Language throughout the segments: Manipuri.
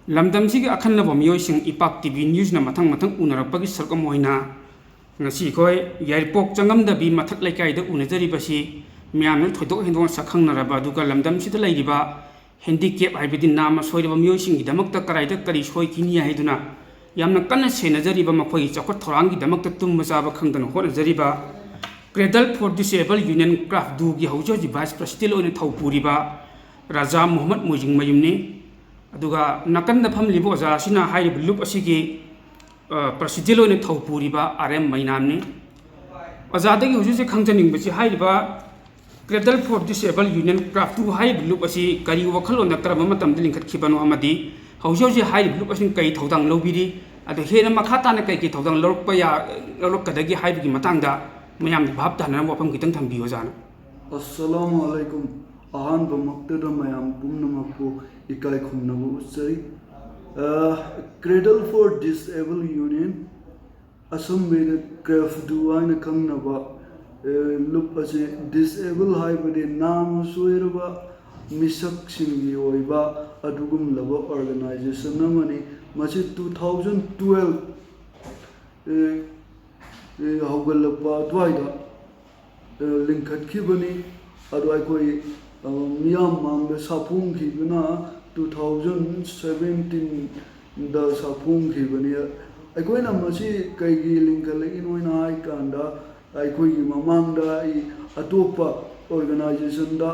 ꯂꯝꯗꯝꯁꯤꯒꯤ ꯑꯈꯟꯅꯕ ꯃꯤꯑꯣꯏꯁꯤꯡ ꯏꯄꯥꯛ ꯇꯤꯚꯤ ꯅ꯭ꯌꯨꯁꯅ ꯃꯊꯪ ꯎꯅꯔꯛꯄꯒꯤ ꯁꯔꯨꯛ ꯑꯃ ꯑꯣꯏꯅ ꯉꯁꯤ ꯑꯩꯈꯣꯏ ꯌꯥꯏꯔꯤꯄꯣꯛ ꯆꯪꯉꯝꯗꯕꯤ ꯃꯊꯛ ꯂꯩꯀꯥꯏꯗ ꯎꯅꯖꯔꯤꯕꯁꯤ ꯃꯤꯌꯥꯝꯅ ꯊꯣꯏꯗꯣꯛ ꯍꯦꯟꯗꯣꯛꯅ ꯁꯛꯈꯪꯅꯔꯕ ꯑꯗꯨꯒ ꯂꯝꯗꯝꯁꯤꯗ ꯂꯩꯔꯤꯕ ꯍꯦꯟꯗꯤꯀꯦꯞ ꯍꯥꯏꯕꯗꯤ ꯅꯥꯝꯃ ꯁꯣꯏꯔꯕ ꯃꯤꯑꯣꯏꯁꯤꯡꯒꯤꯗꯃꯛꯇ ꯀꯔꯥꯏꯗ ꯀꯔꯤ ꯁꯣꯏꯈꯤꯅꯤ ꯍꯥꯏꯗꯨꯅ ꯌꯥꯝꯅ ꯀꯟꯅ ꯁꯦꯟꯅꯖꯔꯤꯕ ꯃꯈꯣꯏꯒꯤ ꯆꯥꯎꯈꯠ ꯊꯧꯔꯥꯡꯒꯤꯗꯃꯛꯇ ꯇꯨꯝꯕ ꯆꯥꯕ ꯈꯪꯗꯅ ꯍꯣꯠꯅꯖꯔꯤꯕ ꯀ꯭ꯔꯦꯗꯜ ꯐꯣꯔ ꯗꯤꯁꯦꯕꯜ ꯌꯨꯅꯤꯌꯟ ꯀ꯭ꯔꯥꯐꯗꯨꯒꯤ ꯍꯧꯖꯤꯛ ꯚꯥꯏꯁ ꯄ꯭ꯔꯁꯤꯗꯦꯟ ꯑꯣꯏꯅ ꯊꯧ ꯄꯨꯔꯤꯕ ꯔꯥꯖꯥ ꯃꯣꯍꯃꯗ ꯃꯣꯏꯖꯤꯡꯃꯌꯨꯝꯅꯤ ꯑꯗꯨꯒ ꯅꯥꯀꯟꯗ ꯐꯝꯂꯤꯕ ꯑꯣꯖꯥ ꯑꯁꯤꯅ ꯍꯥꯏꯔꯤꯕ ꯂꯨꯞ ꯑꯁꯤꯒꯤ ꯄ꯭ꯔꯁꯤꯗꯦꯟ ꯑꯣꯏꯅ ꯊꯧ ꯄꯨꯔꯤꯕ ꯑꯥꯔ.ꯑꯦꯝ. ꯃꯩꯅꯥꯝꯅꯤ ꯑꯣꯖꯥꯗꯒꯤ ꯍꯧꯖꯤꯛ ꯈꯪꯖꯅꯤꯡꯕꯁꯤ ꯍꯥꯏꯔꯤꯕ ꯀ꯭ꯔꯦꯗꯜ ꯐꯣꯔ ꯗꯤꯁꯦꯕꯜ ꯌꯨꯅꯤꯌꯟ ꯀ꯭ꯔꯥꯐꯇꯨ ꯍꯥꯏꯔꯤꯕ ꯂꯨꯞ ꯑꯁꯤ ꯀꯔꯤ ꯋꯥꯈꯜꯂꯣꯟꯗ ꯀꯔꯝꯕ ꯃꯇꯝꯗ ꯂꯤꯡꯈꯠꯈꯤꯕꯅꯣ ꯑꯃꯗꯤ ꯍꯧꯖꯤꯛ ꯍꯥꯏꯔꯤꯕ ꯂꯨꯞ ꯑꯁꯤꯅ ꯀꯔꯤ ꯊꯧꯗꯥꯡ ꯂꯧꯕꯤꯔꯤ ꯑꯗꯣ ꯍꯦꯟꯅ ꯃꯈꯥ ꯇꯥꯅ ꯀꯩ ꯊꯧꯗꯥꯡ ꯂꯧꯔꯛꯀꯗꯒꯦ ꯍꯥꯏꯕꯒꯤ ꯃꯇꯥꯡꯗ ꯃꯌꯥꯝꯗ ꯚꯥꯞ ꯇꯥꯅꯅꯕ ꯋꯥꯐꯝ ꯈꯤꯇꯪ ꯊꯝꯕꯤꯌꯨ ꯑꯣꯖꯥꯅ. Assalamu alaikum. Ahan Bamaktada Mayam Pumnamapu Ikai Kumnabu Utsari. Cradle for Disabled Union Assam Veda Craft Duana Kangnaba Look as a disabled hybrid Nam Sueraba Misak Singi Oiba Adugum Lava Organization Namani Machi 2012 Haugalapa Dwaida लिंखटखिबनी अदो अखोई मियाम मांग साफूंग खिबना 2017 दा साफूंग खिबनी अखोई ना मसी कईगी लिंखले इनोइना आई कांदा अखोई की ममांग दा अतोपा ऑर्गेनाइजेशन दा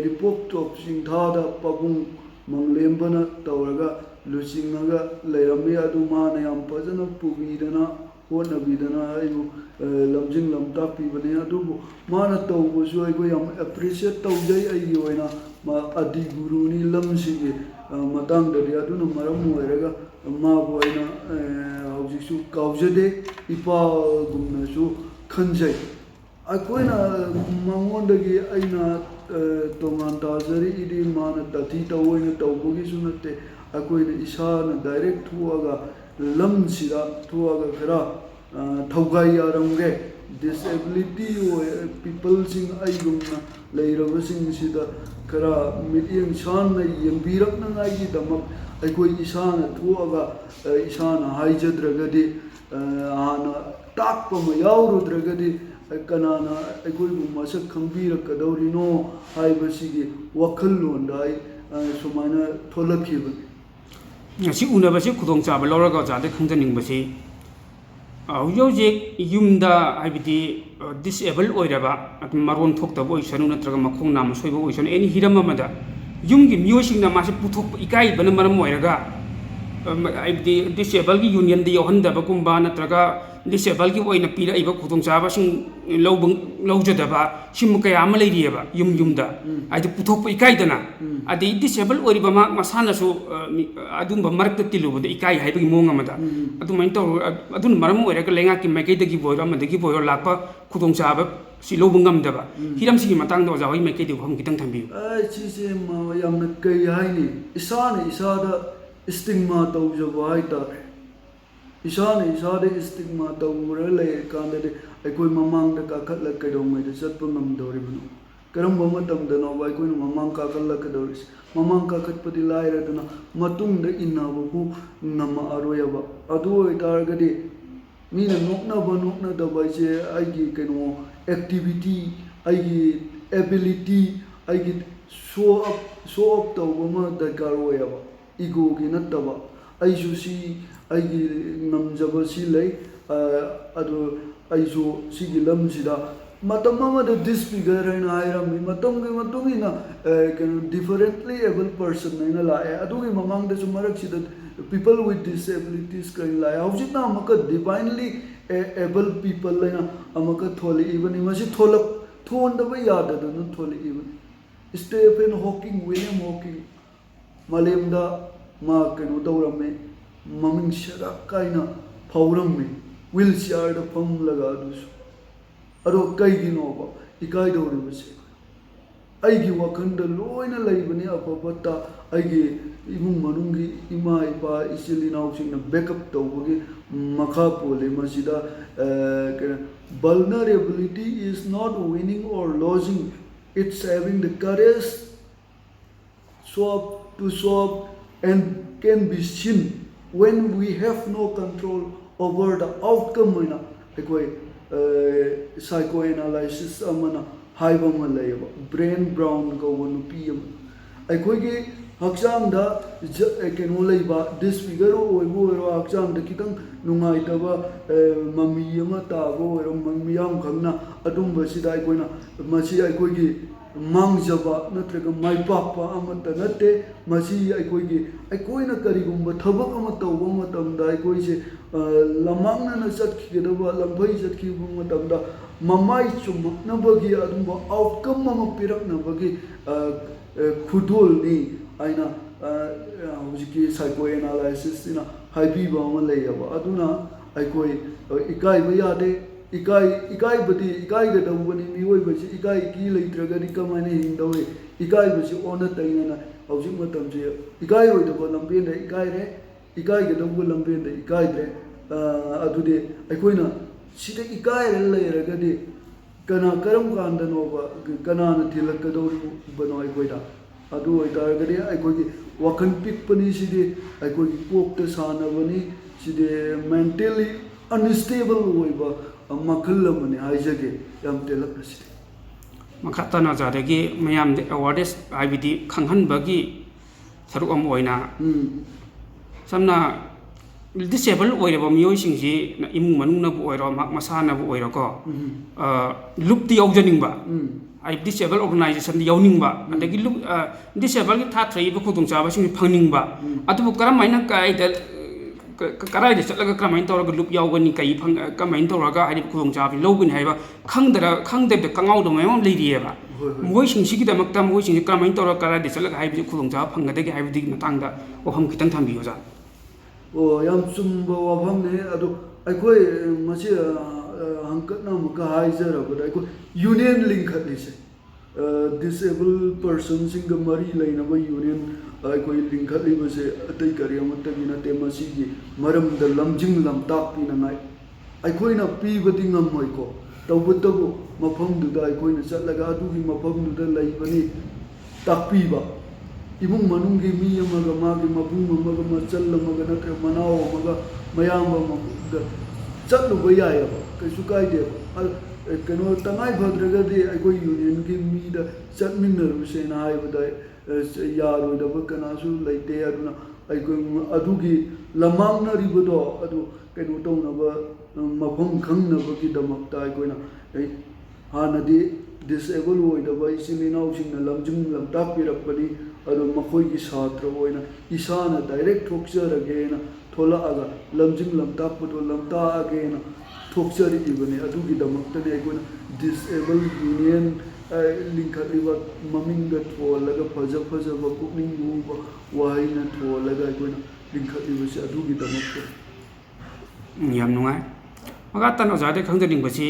रिपोर्ट टॉप सिंथा दा पबुंग मंगलेम्बना तौरगा लुसिंगगा लेरमी अदु माने याम फजना पुबीदना होनबीदना आइबु lamjing lamta pibane adubu mana tawbusu aigoi yam appreciate tawjai aigi oina ma adi guruni lamsi matang dadi aduna maram oiraga ma boina haujisu kaujade ipa gumna su khanjai akoina mangondagi aina tongan tazari idi mana tati tawoina tawbugi sunate akoina isana direct huaga lamsida thuaga khara Thaugai Aramge disability people sing Aigumna Lairava sing Sida Kara Medium Shan Yambirakna Nagi Damak Akoi Isana Tuaga Isana Haija Dragadi Ana Takpama Yauru Dragadi Kanana Akoi Masak Kambira Kadorino Haibasigi Wakalundai Sumana Tolakiban. Si unabasi kudong chaba lawraga jade khangjaningbashi ꯍꯧꯖꯤꯛ ꯌꯨꯝꯗ ꯍꯥꯏꯕꯗꯤ ꯗꯤꯁꯑꯦꯕꯜ ꯑꯣꯏꯔꯕ ꯃꯔꯣꯟ ꯊꯣꯛꯇꯕ ꯑꯣꯏꯁꯅꯨ ꯅꯠꯇ꯭ꯔꯒ ꯃꯈꯣꯡ ꯅꯥꯝꯃ ꯁꯣꯏꯕ ꯑꯣꯏꯁꯅꯨ ꯑꯦꯅꯤ ꯍꯤꯔꯝ ꯑꯃꯗ ꯌꯨꯝꯒꯤ ꯃꯤꯑꯣꯏꯁꯤꯡꯅ ꯃꯥꯁꯦ ꯄꯨꯊꯣꯛꯄ ꯏꯀꯥꯏꯕꯅ ꯃꯔꯝ ꯑꯣꯏꯔꯒ ꯍꯥꯏꯕꯗꯤ ꯗꯤꯁꯑꯦꯕꯜꯒꯤ ꯌꯨꯅꯤꯌꯟꯗ ꯌꯥꯎꯍꯟꯗꯕꯒꯨꯝꯕ ꯅꯠꯇ꯭ꯔꯒ ꯗꯤꯁꯑꯦꯕꯜꯒꯤ ꯑꯣꯏꯅ ꯄꯤꯔꯛꯏꯕ ꯈꯨꯗꯣꯡꯆꯥꯕꯁꯤꯡ ꯂꯧꯖꯗꯕ ꯁꯤꯒꯨꯝꯕ ꯀꯌꯥ ꯑꯃ ꯂꯩꯔꯤꯑꯕ ꯌꯨꯝꯗ ꯍꯥꯏꯗꯤ ꯄꯨꯊꯣꯛꯄ ꯏꯀꯥꯏꯗꯅ ꯑꯗꯩ ꯗꯤꯁꯑꯦꯕꯜ ꯑꯣꯏꯔꯤꯕ ꯃꯁꯥꯅꯁꯨ ꯑꯗꯨꯝꯕ ꯃꯔꯛꯇ ꯇꯤꯜꯂꯨꯕꯗ ꯏꯀꯥꯏ ꯍꯥꯏꯕꯒꯤ ꯃꯑꯣꯡ ꯑꯃꯗ ꯑꯗꯨꯃꯥꯏꯅ ꯇꯧꯔꯒ ꯑꯗꯨꯅ ꯃꯔꯝ ꯑꯣꯏꯔꯒ ꯂꯩꯉꯥꯛꯀꯤ ꯃꯥꯏꯀꯩꯗꯒꯤ ꯑꯣꯏꯔꯣ ꯑꯃꯗꯒꯤ ꯑꯣꯏꯔꯣ ꯂꯥꯛꯄ ꯈꯨꯗꯣꯡꯆꯥꯕ ꯁꯤ ꯂꯧꯕ ꯉꯝꯗꯕ ꯍꯤꯔꯝꯁꯤꯒꯤ ꯃꯇꯥꯡꯗ ꯑꯣꯖꯥ ꯍꯣꯏ ꯃꯥꯏꯀꯩꯗꯒꯤ ꯋꯥꯐꯝ ꯈꯤꯇꯪ ꯊꯝꯕꯤꯌꯨ. ꯁꯤꯁꯦ ꯌꯥꯝꯅ ꯀꯩ ꯍꯥꯏꯅꯤ ꯏꯁꯥꯅ ꯏꯁꯥꯗ ꯏꯁꯇꯤꯒꯃꯥ ꯇꯧꯖꯕ ꯍꯥꯏꯇꯥꯔꯦ. ꯏꯁꯥꯅ ꯏꯁꯥꯗ ꯏꯁꯇꯤꯒꯃꯥ ꯇꯧꯔ ꯂꯩꯔꯀꯥꯟꯗꯗꯤ ꯑꯩꯈꯣꯏ ꯃꯃꯥꯡꯗ ꯀꯥꯈꯠꯂ ꯀꯩꯗꯧꯉꯩꯗ ꯆꯠꯄ ꯉꯝꯗꯧꯔꯤꯕꯅꯣ? ꯀꯔꯝꯕ ꯃꯇꯝꯗꯅꯣꯕ ꯑꯩꯈꯣꯏꯅ ꯃꯃꯥꯡ ꯀꯥꯈꯠꯂꯛꯀꯗꯧꯔꯤꯁꯦ? ꯃꯃꯥꯡ ꯀꯥꯈꯠꯄꯗꯤ ꯂꯥꯏꯔꯗꯅ ꯃꯇꯨꯡꯗ ꯏꯟꯅꯕꯕꯨ ꯉꯝꯃꯛꯑꯔꯣꯏꯕ. ꯑꯗꯨ ꯑꯣꯏꯇꯥꯔꯒꯗꯤ ꯃꯤꯅ ꯅꯣꯛꯅꯗꯕ ꯍꯥꯏꯁꯦ ꯑꯩꯒꯤ ꯀꯩꯅꯣ ꯑꯦꯛꯇꯤꯚꯤꯇꯤ ꯑꯩꯒꯤ ꯑꯦꯕꯤꯂꯤꯇꯤ ꯑꯩꯒꯤ ꯁꯣ ꯑꯞ ꯇꯧꯕ ꯑꯃ ꯗꯔꯀꯥꯔ ꯑꯣꯏꯌꯦꯕ ꯏꯒꯣꯒꯤ ꯅꯠꯇꯕ ꯑꯩꯁꯨ ꯁꯤ ꯑꯩꯒꯤ ꯉꯝꯖꯕ ꯁꯤ ꯂꯩ ꯑꯗꯨ ꯑꯩꯁꯨ ꯁꯤꯒꯤ ꯂꯝꯁꯤꯗ matam amada disfigure haina hairami matamgi matungina kano differently able person naina lae adugi mamang de sumarak sida people with disabilities kain lae hojitna amaka divinely able people laina amaka tholi even imasi tholak thondaba yada dana tholi even Stephen Hawking William Hawking malemda ma kano dawrame maming sharak kaina phawramme wheelchair da pham laga dus अरो कई नोब इकाईदौरीबसे अगी वखंड लोइना लैबने अफबता अगी इमुंग मनुंगी इमा इपा इसिल इनाउसिंगना बैकअप तौबगी मखा पोले मसिदा vulnerability is not winning or losing, it's having the courage to show up and can be seen when we have no control over the outcome oina ekoi psychoanalysis amana haiba ma layaba brain brown go one pi ekoi ge hakchang da keno leiba disfigure oibo ro hakchang da kitang nungai taba mami ama ta bo ro mami yam khangna adum basida ekoi na masi ekoi ge mangjaba natraga mai papa amata nate masi ekoi ge ekoi na karigumba thabak ama tawba matamda ekoi se lamangna na satkidaba lambai satkibu matamda mamai chumaknabagi adumba outcome ama piraknabagi khudol ni aina hujiki psychoanalysis ina haibiba ama layaba aduna ekoi ikai ba yade ikai badi ikai ga dawbani mioi basi ikai ki leitraga ni kamane hingdawe ikai basi ona taina hojik matam je ikai roi da lambe da ikai re ikai ga dawbu lambe da ikai re adude aikoina sida ikai re leiraga de kana karam kanda no ba kana na tilak do bano aikoida adu oitar ga de aikogi wakan pik pani sidi aikogi kokta sana bani sidi mentally unstable oiba makal lamani haijage yam telak nasi makata na zadagi mayam de awareness ibd khanghan bagi saru am oina samna disable oiraba miyoi singji na imung manung na bu oiro mak masana bu oiro ko lup ti yaujaning ba ai disable organization yauning ba adagi lup disable ki tha threi ba khudung cha ba sing phangning ba atu karam maina kai da karai de chatlaga kamain tawraga lup yaugani kai phang kamain tawraga ai khudung cha bi login haiba khangde de kangau do mayam leirieba moi sing sigi da makta moi sing kamain tawraga karai de chatlaga hai bi khudung cha phangade gi hai bi matang da waham kitang thambiyo ja o yam chumba wabham ne adu aikoi masi hankatna muka haizara bada aikoi union link khatli se disabled persons in the mari laina ba union aikoi link khatli ba se atai kari amata bina te masi gi maram da lamjing lam tak pina ngai aikoi na pi badi ngamoi ko tawbutabu mafam du da aikoi na chatlaga adu gi mafam du da lai bani tak pi ba imung manunggi mi amaga magi mabung amaga machal amaga natre manao amaga mayam amaga chatlu bayaya ba kaisu kaide ba kano tangai bhadraga de aikoi union gi mi da chatminnaru se na ai bada yaro da ba kana su laite aduna aikoi adugi lamangna ribodo adu kano tawna ba mafam khangna ba gi damakta aikoi na hanadi disable oida ba isinina usingna lamjing lam tapirakpani adu makhoi gi satra oina isana direct thokchar again thola aga lamjing lam tapdo lam ta again thokchar ibane adu gi damakta ne aigona disabled union link riba maminga tholaga faja ba pukning bu waina tholaga aigona link riba se adu gi damakta yam nungai maga tan ozade khangding basi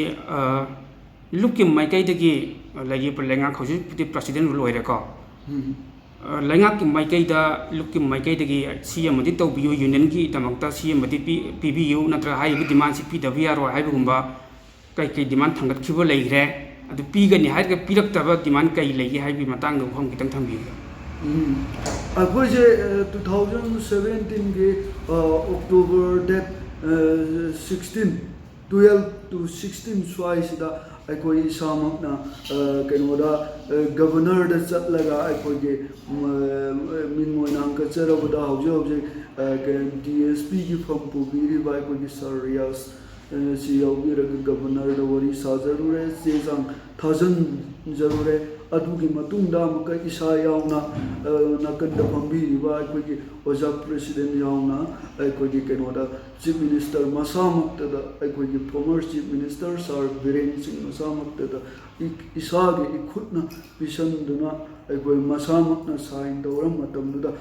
lukim mai kai dagi lagi perlenga khoji piti president loire ko lenga ki mai kai da lukim mai kai dagi cm di to biu union ki tamakta cm di pbu natra hai bi demand si pwr ro hai bugumba kai kai demand thangat khibo leire adu pi ga ni hai ga pirak ta ba demand kai legi hai bi matang do khom kitang thambi akoi je 2017 ge october that 12 to 16 swai sida aikoi samakna kenoda governor da chatlaga aikoi ge minmoina angka charabada hauje dsp gi from pubiri bai ko gi serious si yaubira governor da wari sajarure sejang 1000 jarure adugi matungda maka isa yauna nakanda pambiri ba aikoi ge oja president yauna aikoi ge kenoda chief minister masamakta da aikoi ge former chief minister sir biren singh masamakta da isage ikhutna bisanduna aikoi masamakna sign dawram matamda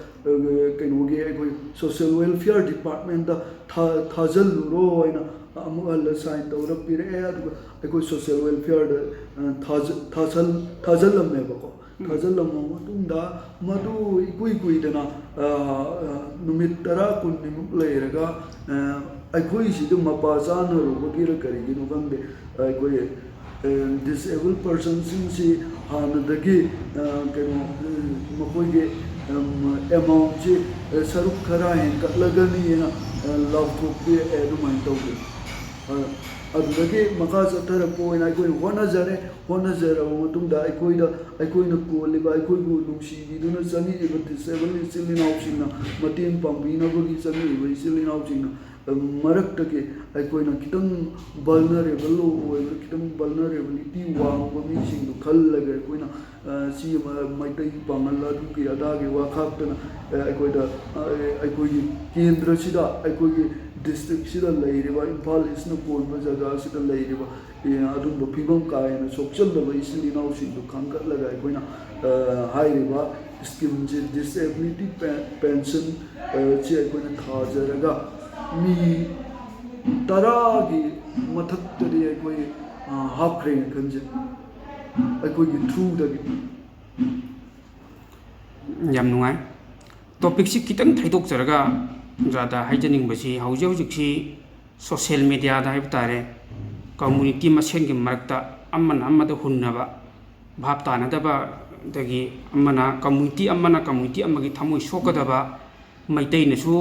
kenoge aikoi social welfare department da thajal ro aina amala sign dawra pire adu aikoi social welfare da thajal lamme ba ko thajal lamma matungda madu ikui dana numit tara kun nimuk leiraga aikoi sidu mapazana ro bagir karigi no gambe aikoi disabled persons in si ꯍꯥꯟꯅꯗꯒꯤ ꯀꯩꯅꯣ ꯃꯈꯣꯏꯒꯤ ꯑꯦꯃꯥꯎꯟꯁꯤ ꯁꯔꯨꯛ ꯈꯔ ꯍꯦꯟꯒꯠꯂꯒꯅꯤꯅ ꯂꯥꯎꯊꯣꯛꯄꯤꯔꯛꯑꯦ ꯑꯗꯨꯃꯥꯏꯅ ꯇꯧꯋꯤ ꯑꯗꯨꯗꯒꯤ ꯃꯈꯥ ꯆꯠꯊꯔꯛꯄ ꯑꯣꯏꯅ ꯑꯩꯈꯣꯏꯅ ꯍꯣꯠꯅꯖꯔꯕ ꯃꯇꯨꯡꯗ ꯑꯩꯈꯣꯏꯅ ꯀꯣꯜꯂꯤꯕ ꯑꯩꯈꯣꯏꯕꯨ ꯅꯨꯡꯁꯤꯕꯤꯗꯨꯅ ꯆꯪꯉꯛꯏꯕ ꯗꯤꯁꯦꯕꯜ ꯏꯆꯤꯜ ꯏꯅꯥꯎꯁꯤꯡꯅ ꯃꯇꯦꯡ ꯄꯥꯡꯕꯤꯅꯕꯒꯤ ꯆꯪꯉꯛꯏꯕ ꯏꯆꯤꯜ ꯏꯅꯥꯎꯁꯤꯡꯅ ꯃꯔꯛꯇꯒꯤ ꯑꯩꯈꯣꯏꯅ ꯈꯤꯇꯪ ꯚꯜꯅꯔꯦꯕꯜ ꯑꯣꯏꯕ ꯈꯤꯇꯪ ꯚꯜꯅꯔꯦꯕꯤꯂꯤꯇꯤ ꯋꯥꯡꯕ ꯃꯤꯁꯤꯡꯗꯨ ꯈꯜꯂꯒ ꯑꯩꯈꯣꯏꯅ ꯁꯤ ꯃꯩꯇꯩ ꯄꯥꯡꯒꯜ ꯑꯗꯨꯒꯤ ꯑꯗꯥꯒꯤ ꯋꯥ ꯈꯥꯛꯇꯅ ꯑꯩꯈꯣꯏꯒꯤ ꯀꯦꯟꯗ꯭ꯔꯁꯤꯗ ꯑꯩꯈꯣꯏꯒꯤ ꯗꯤꯁꯇ꯭ꯔꯤꯛꯁꯤꯗ ꯂꯩꯔꯤꯕ ꯏꯝꯐꯥꯜ ꯏꯁꯅ ꯀꯣꯟꯕ ꯖꯒꯥꯁꯤꯗ ꯂꯩꯔꯤꯕ ꯑꯗꯨꯝꯕ ꯐꯤꯕꯝ ꯀꯥ ꯍꯦꯟꯅ ꯁꯣꯛꯆꯜꯂꯕ ꯏꯆꯤꯜ ꯏꯅꯥꯎꯁꯤꯡꯗꯨ ꯈꯟꯒꯠꯂꯒ ꯑꯩꯈꯣꯏꯅ ꯍꯥꯏꯔꯤꯕ ꯁ꯭ꯀꯤꯝꯁꯤ ꯗꯤꯁꯑꯦꯕꯤꯂꯤꯇꯤ ꯄꯦꯟꯁꯟ ꯁꯤ ꯑꯩꯈꯣꯏꯅ ꯊꯥꯖꯔꯒ ꯃꯤ 10ꯒꯤ ꯃꯊꯛꯇꯗꯤ ꯑꯩꯈꯣই ꯍꯥꯞꯈ꯭ꯔꯦꯅ ꯈꯟꯖꯩ ꯑꯩꯈꯣꯏꯒꯤ ꯊ꯭ꯔꯨꯗꯒꯤ ꯌꯥꯝ ꯅꯨꯡꯉꯥꯏ ꯇꯣꯄꯤꯛꯁꯤ ꯈꯤꯇꯪ ꯊꯩꯗꯣꯛꯆꯔꯒ ꯑꯣꯖꯥꯗ ꯍꯥꯏꯖꯅꯤꯡꯕꯁꯤ ꯍꯧꯖꯤꯛꯁꯤ ꯁꯣꯁꯤꯌꯦꯜ ꯃꯦꯗꯤꯌꯥꯗ ꯍꯥꯏꯕ ꯇꯥꯔꯦ ꯀꯝꯃꯨꯅꯤꯇꯤ ꯃꯁꯦꯟꯒꯤ ꯃꯔꯛꯇ ꯑꯃꯅ ꯑꯃꯗ ꯍꯨꯟꯅꯕ ꯚꯥꯞ ꯇꯥꯅꯗꯕ ꯑꯗꯒꯤ ꯀꯝꯃꯨꯅꯤꯇꯤ ꯑꯃꯒꯤ ꯊꯃꯣꯏ ꯁꯣꯛꯀꯗꯕ ꯃꯩꯇꯩꯅꯁꯨ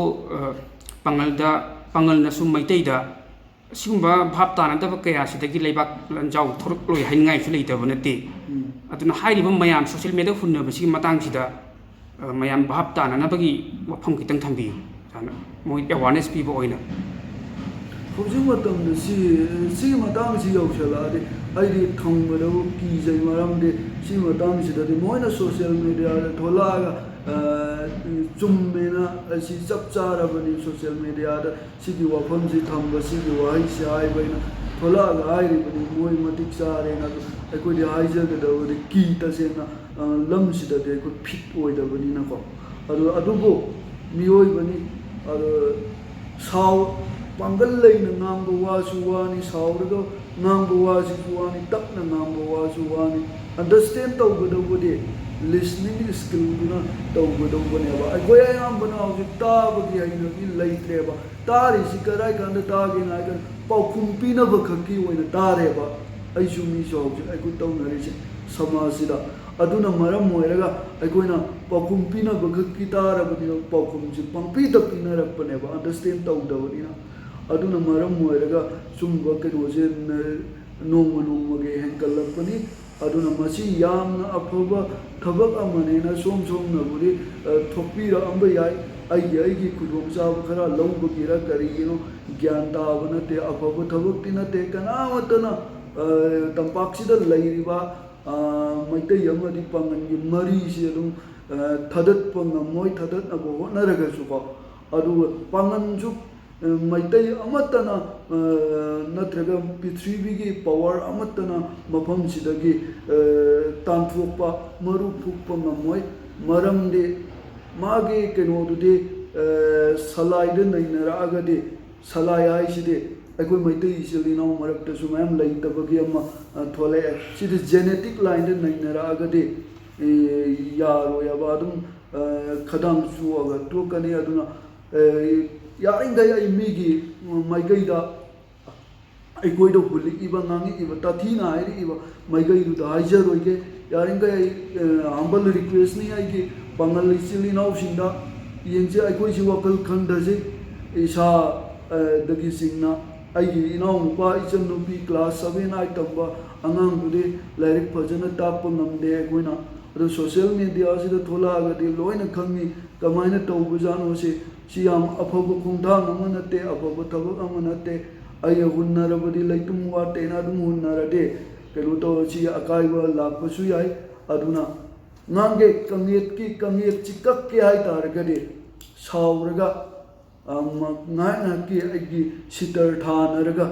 ꯄꯥꯡꯒꯜꯅꯁꯨ ꯃꯩꯇꯩꯗ ꯑꯁꯤꯒꯨꯝꯕ ꯚꯥꯞ ꯇꯥꯅꯗꯕ ꯀꯌꯥꯁꯤꯗꯒꯤ ꯂꯩꯕꯥꯛ ꯂꯟꯖꯥꯎ ꯊꯣꯔꯛꯂꯣꯏ ꯍꯥꯏꯅꯤꯡꯉꯥꯏꯁꯨ ꯂꯩꯇꯕ ꯅꯠꯇꯦ ꯑꯗꯨꯅ ꯍꯥꯏꯔꯤꯕ ꯃꯌꯥꯝ ꯁꯣꯁꯤꯌꯦꯜ ꯃꯦꯗꯤꯌꯥ ꯍꯨꯟꯅꯕꯁꯤꯒꯤ ꯃꯇꯥꯡꯁꯤꯗ ꯃꯌꯥꯝ ꯚꯥꯞ ꯇꯥꯅꯅꯕꯒꯤ ꯋꯥꯐꯝ ꯈꯤꯇꯪ ꯊꯝꯕꯤꯌꯨ ꯃꯣꯏ ꯑꯦꯋꯥꯔꯅꯦꯁ ꯄꯤꯕ ꯑꯣꯏꯅ ꯍꯧꯖꯤꯛ ꯃꯇꯝꯗ ꯁꯤꯒꯤ ꯃꯇꯥꯡꯁꯤ ꯌꯧꯁꯜꯂꯛꯑꯗꯤ ꯑꯩꯗꯤ ꯊꯝꯒꯗꯕ ꯀꯤꯖꯩ ꯃꯔꯝꯗꯤ ꯁꯤ ꯃꯇꯥꯡꯁꯤꯗꯗꯤ ꯃꯣꯏꯅ ꯁꯣꯁꯤꯌꯦꯜ ꯃꯦꯗꯤꯌꯥꯗ ꯊꯣꯛꯂꯛꯑꯒ ꯆꯨꯝꯃꯦꯅ ꯑꯁꯤ ꯆꯞ ꯆꯥꯔꯕꯅꯤ ꯁꯣꯁꯤꯌꯦꯜ ꯃꯦꯗꯤꯌꯥꯗ ꯁꯤꯒꯤ ꯋꯥꯐꯝꯁꯤ ꯊꯝꯕ ꯁꯤꯒꯤ ꯋꯥꯍꯩꯁꯤ ꯍꯥꯏꯕꯅ ꯊꯣꯛꯂꯛꯑꯒ ꯍꯥꯏꯔꯤꯕꯅꯤ ꯃꯣꯏ ꯃꯇꯤꯛ ꯆꯥꯔꯦꯅ ꯑꯩꯈꯣꯏꯗꯤ ꯍꯥꯏꯖꯒꯗꯕꯗꯤ ꯇꯁꯦꯡꯅ ꯂꯝꯁꯤꯗꯗꯤ ꯑꯩꯈꯣꯏ ꯐꯤꯠ ꯑꯣꯏꯗꯕꯅꯤꯅꯀꯣ ꯑꯗꯨꯕꯨ ꯃꯤꯑꯣꯏꯕꯅꯤ ꯄꯥꯡꯒꯜ ꯂꯩꯅ ꯉꯥꯡꯕ ꯋꯥꯁꯨ ꯋꯥꯅꯤ ꯁꯥꯎꯔꯒ ꯉꯥꯡꯕ ꯋꯥꯁꯤꯁꯨ ꯋꯥꯅꯤ ꯇꯞꯅ ꯉꯥꯡꯕ ꯋꯥꯁꯨ ꯋꯥꯅꯤ ꯑꯟꯗꯔꯁꯇꯦꯟ ꯇꯧꯒꯗꯧꯕꯗꯤ ꯂꯤꯁꯅꯤꯡ ꯁ꯭ꯀꯤꯜꯗꯨꯅ ꯇꯧꯒꯗꯧꯕꯅꯦꯕ ꯑꯩꯈꯣꯏ ꯑꯌꯥꯝꯕꯅ ꯍꯧꯖꯤꯛ ꯇꯥꯕꯒꯤ ꯍꯩꯅꯕꯤ ꯂꯩꯇ꯭ꯔꯦꯕ ꯇꯥꯔꯤꯁꯤ ꯀꯗꯥꯏ ꯀꯥꯟꯗ ꯇꯥꯒꯦꯅ ꯍꯥꯏꯔꯒ ꯄꯥꯎꯈꯨꯝ ꯄꯤꯅꯕ ꯈꯛꯀꯤ ꯑꯣꯏꯅ ꯇꯥꯔꯦꯕ ꯑꯩꯁꯨ ꯃꯤꯁꯨ ꯍꯧꯖꯤꯛ ꯑꯩꯈꯣꯏ ꯇꯧꯅꯔꯤꯁꯦ ꯁꯃꯥꯖꯁꯤꯗ ꯑꯗꯨꯅ ꯃꯔꯝ ꯑꯣꯏꯔꯒ ꯑꯩꯈꯣꯏꯅ ꯄꯥꯎꯈꯨꯝ ꯄꯤꯅꯕꯈꯛꯀꯤ ꯇꯥꯔꯕꯅꯤꯅ ꯄꯥꯎꯈꯨꯝꯁꯤ ꯄꯪꯄꯤꯗ ꯄꯤꯅꯔꯛꯄꯅꯦꯕ ꯑꯟꯗꯔꯁꯇꯦꯟ ꯇꯧꯗꯕꯅꯤꯅ ꯑꯗꯨꯅ ꯃꯔꯝ ꯑꯣꯏꯔꯒ ꯁꯨꯝꯕ ꯀꯩꯅꯣꯁꯦ ꯅꯣꯡꯃ ꯅꯣꯡꯃꯒꯤ ꯍꯦꯟꯒꯠꯂꯛꯄꯅꯤ ꯑꯗꯨꯅ ꯃꯁꯤ ꯌꯥꯝꯅ ꯑꯐꯕ ꯊꯕꯛ ꯑꯃꯅꯦꯅ ꯁꯣꯝꯅꯕꯨꯗꯤ ꯊꯣꯛꯄꯤꯔꯛꯑꯝꯕ ꯌꯥꯏ ꯑꯩꯒꯤ ꯈꯨꯗꯣꯡꯆꯥꯕ ꯈꯔ ꯂꯧꯕꯒꯤꯔ ꯀꯔꯤꯒꯤꯅꯣ ꯒ꯭ꯌꯥꯟ ꯇꯥꯕ ꯅꯠꯇꯦ ꯑꯐꯕ ꯊꯕꯛꯇꯤ ꯅꯠꯇꯦ ꯀꯅꯥꯃꯠꯇꯅ ꯇꯝꯄꯥꯛꯁꯤꯗ ꯂꯩꯔꯤꯕ ꯃꯩꯇꯩ ꯑꯃꯗꯤ ꯄꯥꯡꯒꯜꯒꯤ ꯃꯔꯤꯁꯤ ꯑꯗꯨꯝ ꯊꯥꯗꯠꯄ ꯉꯝꯃꯣꯏ ꯊꯥꯗꯠꯅꯕ ꯍꯣꯠꯅꯔꯒꯁꯨꯀꯣ ꯑꯗꯨꯒ ꯄꯥꯡꯒꯜꯁꯨ ꯃꯩꯇꯩ ꯑꯃꯠꯇꯅ ꯅꯠꯇ꯭ꯔꯒ ꯄ꯭ꯔꯤꯊꯤꯕꯤꯒꯤ ꯄꯋꯥꯔ ꯑꯃꯠꯇꯅ ꯃꯐꯝꯁꯤꯗꯒꯤ ꯇꯥꯟꯊꯣꯛꯄ ꯃꯔꯨ ꯐꯨꯛꯄ ꯉꯝꯃꯣꯏ ꯃꯔꯝꯗꯤ ꯃꯥꯒꯤ ꯀꯩꯅꯣꯗꯨꯗꯤ ꯁꯂꯥꯏꯗ ꯅꯩꯅꯔꯛꯑꯒꯗꯤ ꯁꯂꯥꯏ ꯍꯥꯏꯁꯤꯗꯤ ꯑꯩꯈꯣই ꯃꯩꯇꯩ ꯏꯆꯤꯜ ꯏꯅꯥꯎ ꯃꯔꯛꯇꯁꯨ ꯃꯌꯥꯝ ꯂꯩꯇꯕꯒꯤ ꯑꯃ ꯊꯣꯛꯂꯛꯑꯦ ꯁꯤꯗꯤ ꯖꯦꯅꯦꯇꯤꯛ ꯂꯥꯏꯟꯗ ꯅꯩꯅꯔꯛꯑꯒꯗꯤ ꯌꯥꯔꯣꯏꯑꯕ ꯑꯗꯨꯝ ꯈꯗꯥꯡ ꯆꯣꯛꯑꯒ ꯇꯣꯛꯀꯅꯤ ꯑꯗꯨꯅ ꯌꯥꯔꯤꯈꯩ ꯑꯩ ꯃꯤꯒꯤ ꯃꯥꯏꯀꯩꯗ ꯑꯩꯈꯣꯏꯗ ꯍꯨꯜꯂꯛꯏꯕ ꯉꯥꯡꯉꯛꯏꯕ ꯇꯥꯊꯤꯅ ꯍꯥꯏꯔꯛꯏꯕ ꯃꯥꯏꯀꯩꯗꯨꯗ ꯍꯥꯏꯖꯔꯣꯏꯒꯦ ꯌꯥꯔꯤꯈꯩ ꯑꯩ ꯍꯝꯕꯜ ꯔꯤꯀ꯭ꯋꯦꯁꯅꯤ ꯑꯩꯒꯤ ꯄꯥꯡꯒꯜ ꯏꯆꯤꯜ ꯏꯅꯥꯎꯁꯤꯡꯗ ꯌꯦꯡꯁꯦ ꯑꯩꯈꯣꯏꯁꯤ ꯋꯥꯈꯜ ꯈꯟꯊꯁꯤ ꯏꯁꯥꯗꯒꯤ ꯆꯤꯡꯅ ꯑꯩꯒꯤ ꯏꯅꯥꯎꯅꯨꯄꯥ ꯏꯆꯟꯅꯨꯄꯤ ꯀ꯭ꯂꯥꯁ 7, 8 ꯇꯝꯕ ꯑꯉꯥꯡꯗꯨꯗꯤ ꯂꯥꯏꯔꯤꯛ ꯐꯖꯅ ꯇꯥꯛꯄ ꯉꯝꯗꯦ ꯑꯩꯈꯣꯏꯅ ꯑꯗꯨ ꯁꯣꯁꯤꯌꯦꯜ ꯃꯦꯗꯤꯌꯥꯁꯤꯗ ꯊꯣꯛꯂꯛꯑꯒꯗꯤ ꯂꯣꯏꯅ ꯈꯪꯉꯤ ꯀꯃꯥꯏꯅ ꯇꯧꯕꯖꯥꯠꯅꯣꯁꯤ ꯁꯤ ꯌꯥꯝ ꯑꯐꯕ ꯈꯣꯡꯊꯥꯡ ꯑꯃ ꯅꯠꯇꯦ ꯑꯐꯕ ꯊꯕꯛ ꯑꯃ ꯅꯠꯇꯦ ꯑꯩ ꯍꯨꯟꯅꯔꯕꯗꯤ ꯂꯩꯇꯨꯝ ꯋꯥꯠꯇꯦꯅ ꯑꯗꯨꯝ ꯍꯨꯟꯅꯔꯗꯤ ꯀꯩꯅꯣ ꯇꯧꯔꯁꯤ ꯑꯀꯥꯏꯕ ꯂꯥꯛꯄꯁꯨ ꯌꯥꯏ ꯑꯗꯨꯅ ꯉꯥꯡꯒꯦ ꯀꯪꯌꯦꯠꯁꯤ ꯀꯛꯀꯦ ꯍꯥꯏꯇꯥꯔꯒꯗꯤ ꯁꯥꯎꯔꯒ ꯉꯥꯏꯍꯥꯛꯀꯤ ꯑꯩꯒꯤ ꯁꯤꯇꯔ ꯊꯥꯅꯔꯒ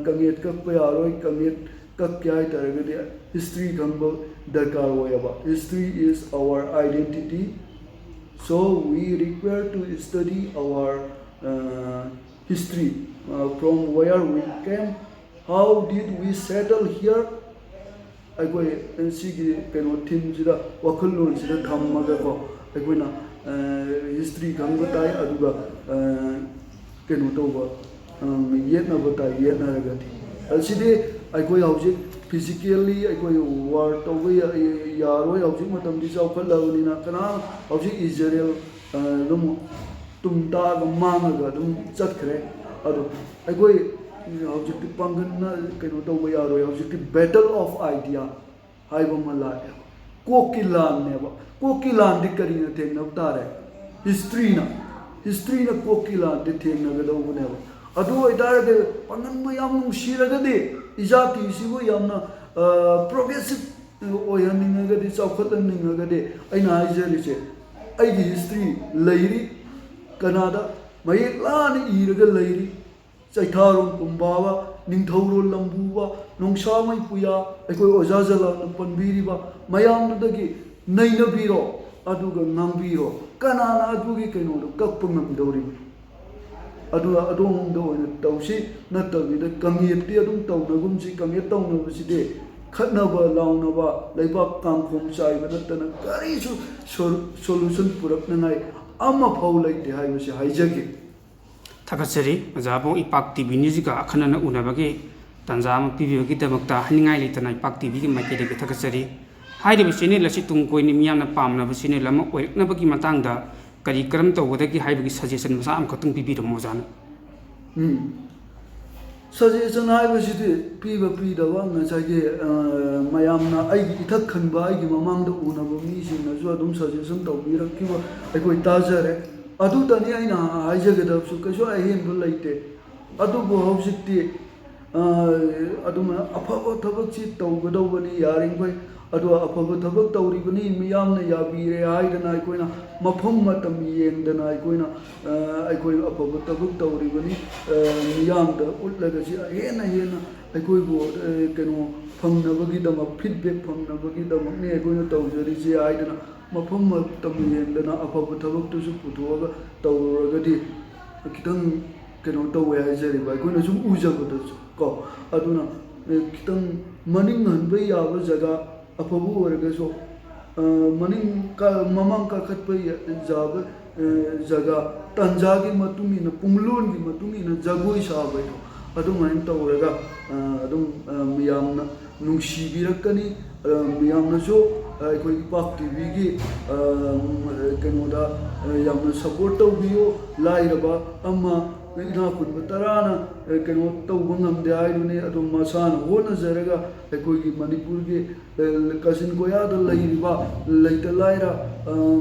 ꯀꯪꯌꯦꯠ ꯀꯛꯄ ꯌꯥꯔꯣꯏ ꯀꯪꯌꯦꯠ ꯀꯛꯀꯦ ꯍꯥꯏꯇꯥꯔꯒꯗꯤ ꯍꯤꯁꯇ꯭ꯔꯤ ꯈꯪꯕ ꯗꯔꯀꯥꯔ ꯑꯣꯏꯌꯦꯕ history is our identity so we require to study our history from where we came how did we settle here ꯑꯩꯈꯣꯏ ꯁꯤꯒꯤ ꯀꯩꯅꯣ ꯊꯤꯝꯁꯤꯗ ꯋꯥꯈꯜꯂꯣꯟꯁꯤꯗ ꯊꯝꯃꯒꯀꯣ ꯑꯩꯈꯣꯏꯅ ꯍꯤꯁꯇ꯭ꯔꯤ ꯈꯪꯕ ꯇꯥꯏ ꯑꯗꯨꯒ ꯀꯩꯅꯣ ꯇꯧꯕ ꯌꯦꯠꯅꯕ ꯇꯥꯏ ꯌꯦꯠꯅꯔꯒꯗꯤ ꯑꯁꯤꯗꯤ ꯑꯩꯈꯣꯏ ꯍꯧꯖꯤꯛ ꯐꯤꯖꯤꯀꯦꯜꯂꯤ ꯑꯩꯈꯣꯏ ꯋꯥꯔ ꯇꯧꯕ ꯌꯥꯔꯣꯏ ꯍꯧꯖꯤꯛ ꯃꯇꯝꯗꯤ ꯆꯥꯎꯈꯠꯂꯕꯅꯤꯅ ꯀꯅꯥ ꯍꯧꯖꯤꯛ ꯏꯖꯔꯦꯜ ꯑꯗꯨꯝ ꯇꯨꯝ ꯇꯥꯔꯒ ꯃꯥꯡꯉꯒ ꯑꯗꯨꯝ ꯆꯠꯈ꯭ꯔꯦ ꯑꯗꯣ ꯑꯩꯈꯣꯏ ꯍꯧꯖꯤꯛꯇꯤ ꯄꯥꯡꯒꯟꯅ ꯀꯩꯅꯣ ꯇꯧꯕ ꯌꯥꯔꯣꯏ ꯍꯧꯖꯤꯛꯇꯤ ꯕꯦꯇꯜ ꯑꯣꯐ ꯑꯥꯏꯗꯤꯌꯥ ꯍꯥꯏꯕ ꯑꯃ ꯂꯥꯛꯑꯦꯕ ꯀꯣꯛꯀꯤ ꯂꯥꯟꯅꯦꯕ ꯀꯣꯛꯀꯤ ꯂꯥꯟꯗꯤ ꯀꯔꯤꯅ ꯊꯦꯡꯅꯕ ꯇꯥꯔꯦ ꯍꯤꯁꯇ꯭ꯔꯤꯅ ꯀꯣꯛꯀꯤ ꯂꯥꯟꯗꯤ ꯊꯦꯡꯅꯒꯗꯧꯕꯅꯦꯕ ꯑꯗꯨ ꯑꯣꯏꯇꯥꯔꯒꯗꯤ ꯄꯥꯡꯒꯟꯕꯨ ꯌꯥꯝ ꯅꯨꯡꯁꯤꯔꯒꯗꯤ ꯏꯖꯥꯇꯤꯁꯤꯕꯨ ꯌꯥꯝꯅ ꯄ꯭ꯔꯣꯒ꯭ꯔꯦꯁꯤꯞ ꯑꯣꯏꯍꯟꯅꯤꯡꯉꯒꯗꯤ ꯆꯥꯎꯈꯠꯍꯟꯅꯤꯡꯉꯒꯗꯤ ꯑꯩꯅ ꯍꯥꯏꯖꯔꯤꯁꯦ ꯑꯩꯒꯤ ꯍꯤꯁꯇ꯭ꯔꯤ ꯂꯩꯔꯤ ꯀꯅꯥꯗ ꯃꯌꯦꯛ ꯂꯥꯅ ꯏꯔꯒ ꯂꯩꯔꯤ ꯆꯩꯊꯥꯔꯣꯜ ꯄꯨꯝꯕꯥꯕ ꯅꯤꯡꯊꯧꯔꯣꯜ ꯂꯝꯕꯨꯕ ꯅꯣꯡꯁꯥꯃꯩ ꯄꯨꯌꯥ ꯑꯩꯈꯣꯏ ꯑꯣꯖꯥ ꯖꯂꯥꯜꯅ ꯄꯟꯕꯤꯔꯤꯕ ꯃꯌꯥꯝꯗꯨꯗꯒꯤ ꯅꯩꯅꯕꯤꯔꯣ ꯑꯗꯨꯒ ꯉꯥꯡꯕꯤꯔꯣ ꯀꯅꯥꯅ ꯑꯗꯨꯒꯤ ꯀꯩꯅꯣꯗꯣ ꯀꯛꯄ ꯉꯝꯗꯧꯔꯤꯕꯅꯣ ꯑꯗꯨꯒ ꯑꯗꯣꯝꯗ ꯑꯣꯏꯅ ꯇꯧꯁꯤ ꯅꯠꯇꯕꯤꯗ ꯀꯪꯌꯦꯠꯇꯤ ꯑꯗꯨꯝ ꯇꯧꯅꯒꯨꯝꯁꯤ ꯀꯪꯌꯦꯠ ꯇꯧꯅꯕꯁꯤꯗꯤ ꯈꯠꯅꯕ ꯂꯥꯎꯅꯕ ꯂꯩꯕꯥꯛ ꯀꯥꯡꯈꯣꯡ ꯆꯥꯏꯕ ꯅꯠꯇꯅ ꯀꯔꯤꯁꯨ ꯁꯣꯂꯨꯁꯟ ꯄꯨꯔꯛꯅꯉꯥꯏ ꯑꯃꯐꯥꯎ ꯂꯩꯇꯦ ꯍꯥꯏꯕꯁꯤ ꯍꯥꯏꯖꯒꯦ ꯊꯥꯒꯠꯆꯔꯤ ꯑꯣꯖꯥꯕꯨ ꯏꯄꯥꯛ ꯇꯤꯚꯤ ꯅ꯭ꯌꯨꯁꯒ ꯑꯈꯟꯅꯅ ꯎꯅꯕꯒꯤ ꯇꯥꯟꯖꯥ ꯑꯃ ꯄꯤꯕꯤꯕꯒꯤꯗꯃꯛꯇ ꯍꯥꯏꯅꯤꯡꯉꯥꯏ ꯂꯩꯇꯅ ꯏꯄꯥꯛ ꯇꯤꯚꯤꯒꯤ ꯃꯥꯏꯀꯩꯗꯒꯤ ꯊꯥꯒꯠꯆꯔꯤ ꯍꯥꯏꯔꯤꯕ ꯆꯦꯅꯦꯜ ꯑꯁꯤ ꯇꯨꯡ ꯀꯣꯏꯅ ꯃꯤꯌꯥꯝꯅ ꯄꯥꯝꯅꯕ ꯆꯦꯅꯦꯜ ꯑꯃ ꯑꯣꯏꯔꯛꯅꯕꯒꯤ ꯃꯇꯥꯡꯗ ꯀꯔꯝ ꯇꯧꯒꯗꯒꯦ ꯍꯥꯏꯕꯒꯤ ꯁꯖꯦꯁꯟ ꯃꯆꯥ ꯑꯃꯈꯛꯇꯪ ꯄꯤꯕꯤꯔꯝꯃꯣ ꯑꯣꯖꯥꯅ ꯁꯖꯦꯁꯟ ꯍꯥꯏꯕꯁꯤꯗꯤ ꯄꯤꯗꯕ ꯉꯁꯥꯏꯒꯤ ꯃꯌꯥꯝꯅ ꯑꯩꯒꯤ ꯏꯊꯛ ꯈꯟꯕ ꯑꯩꯒꯤ ꯃꯃꯥꯡꯗ ꯎꯅꯕ ꯃꯤꯁꯤꯡꯅꯁꯨ ꯑꯗꯨꯝ ꯁꯖꯦꯁꯟ ꯇꯧꯕꯤꯔꯛꯈꯤꯕ ꯑꯩꯈꯣꯏ ꯇꯥꯖꯔꯦ ꯑꯗꯨꯇꯅꯤ ꯑꯩꯅ ꯍꯥꯏꯖꯒꯗꯕꯁꯨ ꯀꯩꯁꯨ ꯑꯍꯦꯟꯕ ꯂꯩꯇꯦ ꯑꯗꯨꯕꯨ ꯍꯧꯖꯤꯛꯇꯤ ꯑꯗꯨꯃꯥꯏꯅ ꯑꯐꯕ ꯊꯕꯛꯁꯤ ꯇꯧꯒꯗꯧꯕꯅꯤ ꯌꯥꯔꯤꯈꯩ ꯑꯗꯨꯒ ꯑꯐꯕ ꯊꯕꯛ ꯇꯧꯔꯤꯕꯅꯤ ꯃꯤꯌꯥꯝꯅ ꯌꯥꯕꯤꯔꯦ ꯍꯥꯏꯗꯅ ꯑꯩꯈꯣꯏꯅ ꯃꯐꯝ ꯃꯇꯝ ꯌꯦꯡꯗꯅ ꯑꯩꯈꯣꯏꯅ ꯑꯩꯈꯣꯏ ꯑꯐꯕ ꯊꯕꯛ ꯇꯧꯔꯤꯕꯅꯤ ꯃꯤꯌꯥꯝꯗ ꯎꯠꯂꯒꯁꯤ ꯍꯦꯟꯅ ꯑꯩꯈꯣꯏꯕꯨ ꯀꯩꯅꯣ ꯐꯪꯅꯕꯒꯤꯗꯃꯛ ꯐꯤꯗꯕꯦꯛ ꯐꯪꯅꯕꯒꯤꯗꯃꯛꯅꯤ ꯑꯩꯈꯣꯏꯅ ꯇꯧꯖꯔꯤꯁꯤ ꯍꯥꯏꯗꯅ ꯃꯐꯝ ꯃꯇꯝ ꯌꯦꯡꯗꯅ ꯑꯐꯕ ꯊꯕꯛꯇꯨꯁꯨ ꯄꯨꯊꯣꯛꯑꯒ ꯇꯧꯔꯒꯗꯤ ꯈꯤꯇꯪ ꯀꯩꯅꯣ ꯇꯧꯋꯦ ꯍꯥꯏꯖꯔꯤꯕ ꯑꯩꯈꯣꯏꯅ ꯁꯨꯝ ꯎꯖꯕꯗꯁꯨ ꯀꯣ ꯑꯗꯨꯅ ꯈꯤꯇꯪ ꯃꯅꯤꯡ ꯍꯟꯕ ꯌꯥꯕ ꯖꯒꯥ ꯑꯐꯕ ꯑꯣꯏꯔꯒꯁꯨ ꯃꯃꯥꯡ ꯀꯥꯈꯠꯄ ꯌꯥꯕ ꯖꯒꯥ ꯇꯥꯟꯖꯥꯒꯤ ꯃꯇꯨꯡ ꯏꯟꯅ ꯄꯨꯡꯂꯣꯟꯒꯤ ꯃꯇꯨꯡ ꯏꯟꯅ ꯖꯒꯣꯏ ꯁꯥꯕꯗꯣ ꯑꯗꯨꯃꯥꯏꯅ ꯇꯧꯔꯒ ꯑꯗꯨꯝ ꯃꯤꯌꯥꯝꯅ ꯅꯨꯡꯁꯤꯕꯤꯔꯛꯀꯅꯤ ꯃꯤꯌꯥꯝꯅꯁꯨ ꯑꯩꯈꯣই ꯏꯄꯥꯛ ꯇꯤꯚꯤꯒꯤ ꯀꯩꯅꯣꯗ ꯌꯥꯝꯅ ꯁꯞꯄꯣꯔꯠ ꯇꯧꯕꯤꯌꯨ ꯂꯥꯏꯔꯕ ꯑꯃ ꯏꯅꯥꯛ ꯈꯨꯟꯕ ꯇꯔꯥꯅ ꯀꯩꯅꯣ ꯇꯧꯕ ꯉꯝꯗꯦ ꯍꯥꯏꯗꯨꯅꯤ ꯑꯗꯨꯝ ꯃꯁꯥꯅ ꯍꯣꯠꯅꯖꯔꯒ ꯑꯩꯈꯣꯏꯒꯤ ꯃꯅꯤꯄꯨꯔꯒꯤ ꯀꯥꯆꯤꯟ ꯀꯣꯏꯌꯥꯗ ꯂꯩꯔꯤꯕ ꯂꯩꯇ ꯂꯥꯏꯔ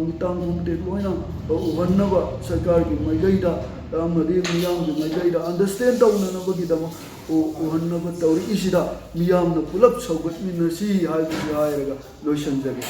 ꯃꯤꯇꯥꯡ ꯊꯣꯡꯇꯦꯛ ꯂꯣꯏꯅ ꯎꯍꯟꯅꯕ ꯁꯔꯀꯥꯔꯒꯤ ꯃꯥꯏꯀꯩꯗ ꯑꯃꯗꯤ ꯃꯤꯌꯥꯝꯒꯤ ꯃꯥꯏꯀꯩꯗ ꯑꯟꯗꯔꯁꯇꯦꯟ ꯇꯧꯅꯅꯕꯒꯤꯗꯃꯛ ꯎꯍꯟꯅꯕ ꯇꯧꯔꯛꯏꯁꯤꯗ ꯃꯤꯌꯥꯝꯅ ꯄꯨꯂꯞ ꯁꯧꯒꯠꯃꯤꯟꯅꯁꯤ ꯍꯥꯏꯕꯁꯤ ꯍꯥꯏꯔꯒ ꯂꯣꯏꯁꯤꯟꯖꯒꯦ